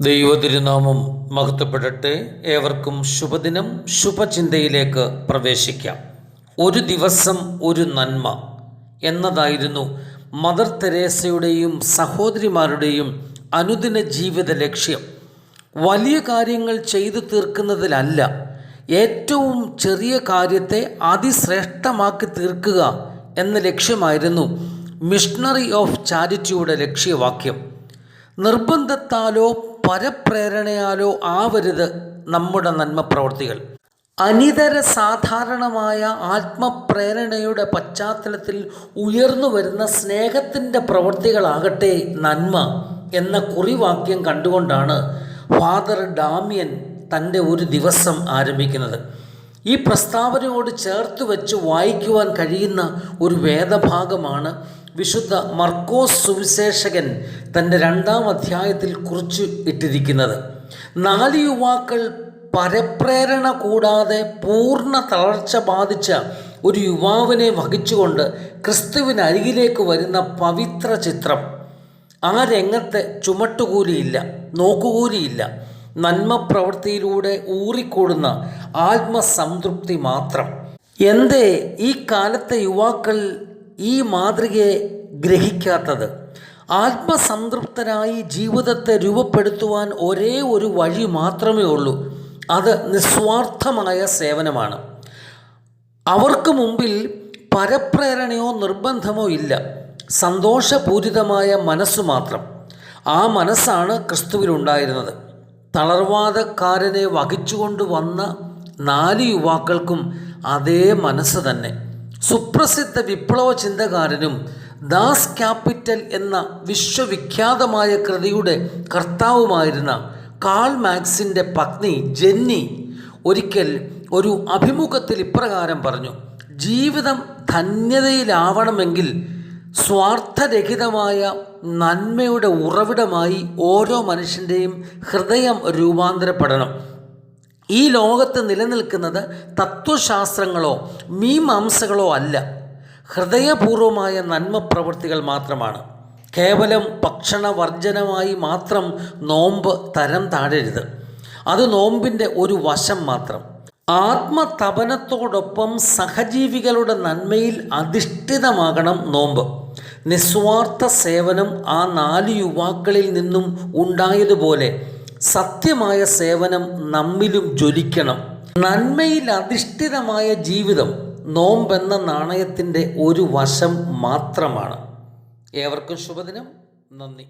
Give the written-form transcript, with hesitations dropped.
ദൈവതിരുനാമം മഹത്വപ്പെടട്ടെ. ഏവർക്കും ശുഭദിനം. ശുഭചിന്തയിലേക്ക് പ്രവേശിക്കാം. ഒരു ദിവസം ഒരു നന്മ എന്നതായിരുന്നു മദർ തെരേസയുടെയും സഹോദരിമാരുടെയും അനുദിന ജീവിത ലക്ഷ്യം. വലിയ കാര്യങ്ങൾ ചെയ്തു തീർക്കുന്നതിലല്ല, ഏറ്റവും ചെറിയ കാര്യത്തെ അതിശ്രേഷ്ഠമാക്കി തീർക്കുക എന്ന ലക്ഷ്യമായിരുന്നു മിഷണറി ഓഫ് ചാരിറ്റിയുടെ ലക്ഷ്യവാക്യം. നിർബന്ധത്താലോ പരപ്രേരണയാലോ ആവരുത് നമ്മുടെ നന്മ പ്രവൃത്തികൾ. അനിതര സാധാരണമായ ആത്മപ്രേരണയുടെ പശ്ചാത്തലത്തിൽ ഉയർന്നു വരുന്ന സ്നേഹത്തിൻ്റെ പ്രവൃത്തികളാകട്ടെ നന്മ എന്ന കുറിവാക്യം കണ്ടുകൊണ്ടാണ് ഫാദർ ഡാമിയൻ തൻ്റെ ഒരു ദിവസം ആരംഭിക്കുന്നത്. ഈ പ്രസ്താവനയോട് ചേർത്ത് വെച്ച് വായിക്കുവാൻ കഴിയുന്ന ഒരു വേദഭാഗമാണ് വിശുദ്ധ മർക്കോസ് സുവിശേഷകൻ തൻ്റെ 2-ാം അധ്യായത്തിൽ കുറിച്ച് ഇട്ടിരിക്കുന്നത്. 4 യുവാക്കൾ പരപ്രേരണ കൂടാതെ പൂർണ്ണ തളർച്ച ബാധിച്ച ഒരു യുവാവിനെ വഹിച്ചുകൊണ്ട് ക്രിസ്തുവിനരികിലേക്ക് വരുന്ന പവിത്ര ചിത്രം. ആ രംഗത്ത് ചുമട്ടുകൂലിയില്ല, നോക്കുകൂലിയില്ല, നന്മ പ്രവൃത്തിയിലൂടെ ഊറിക്കൂടുന്ന ആത്മസംതൃപ്തി മാത്രം. എന്തേ ഈ കാലത്തെ യുവാക്കൾ ഈ മാതൃകയെ ഗ്രഹിക്കാത്തത്? ആത്മസംതൃപ്തനായി ജീവിതത്തെ രൂപപ്പെടുത്തുവാൻ ഒരേ ഒരു വഴി മാത്രമേ ഉള്ളൂ. അത് നിസ്വാർത്ഥമായ സേവനമാണ്. അവർക്ക് മുമ്പിൽ പരപ്രേരണയോ നിർബന്ധമോ ഇല്ല, സന്തോഷപൂരിതമായ മനസ്സു മാത്രം. ആ മനസ്സാണ് ക്രിസ്തുവിലുണ്ടായിരുന്നത്. തളർവാദക്കാരനെ വഹിച്ചുകൊണ്ട് വന്ന 4 യുവാക്കൾക്കും അതേ മനസ്സ് തന്നെ. സുപ്രസിദ്ധ വിപ്ലവ ചിന്തകാരനും ദാസ് ക്യാപിറ്റൽ എന്ന വിശ്വവിഖ്യാതമായ കൃതിയുടെ കർത്താവുമായിരുന്ന കാൾ മാർക്സിൻ്റെ പത്നി ജെന്നി ഒരിക്കൽ ഒരു അഭിമുഖത്തിൽ ഇപ്രകാരം പറഞ്ഞു: ജീവിതം ധന്യതയിലാവണമെങ്കിൽ സ്വാർത്ഥരഹിതമായ നന്മയുടെ ഉറവിടമായി ഓരോ മനുഷ്യൻ്റെയും ഹൃദയം രൂപാന്തരപ്പെടണം. ഈ ലോകത്ത് നിലനിൽക്കുന്നത് തത്വശാസ്ത്രങ്ങളോ മീമാംസകളോ അല്ല, ഹൃദയപൂർവമായ നന്മ പ്രവൃത്തികൾ മാത്രമാണ്. കേവലം ഭക്ഷണവർജനമായി മാത്രം നോമ്പ് തരം താഴരുത്. അത് നോമ്പിൻ്റെ ഒരു വശം മാത്രം. ആത്മതപനത്തോടൊപ്പം സഹജീവികളുടെ നന്മയിൽ അധിഷ്ഠിതമാകണം നോമ്പ്. നിസ്വാർത്ഥ സേവനം ആ 4 യുവാക്കളിൽ നിന്നും ഉണ്ടായതുപോലെ സത്യമായ സേവനം നമ്മിലും ജ്വലിക്കണം. നന്മയിൽ അധിഷ്ഠിതമായ ജീവിതം നോമ്പെന്ന നാണയത്തിൻ്റെ ഒരു വശം മാത്രമാണ്. ഏവർക്കും ശുഭദിനം. നന്ദി.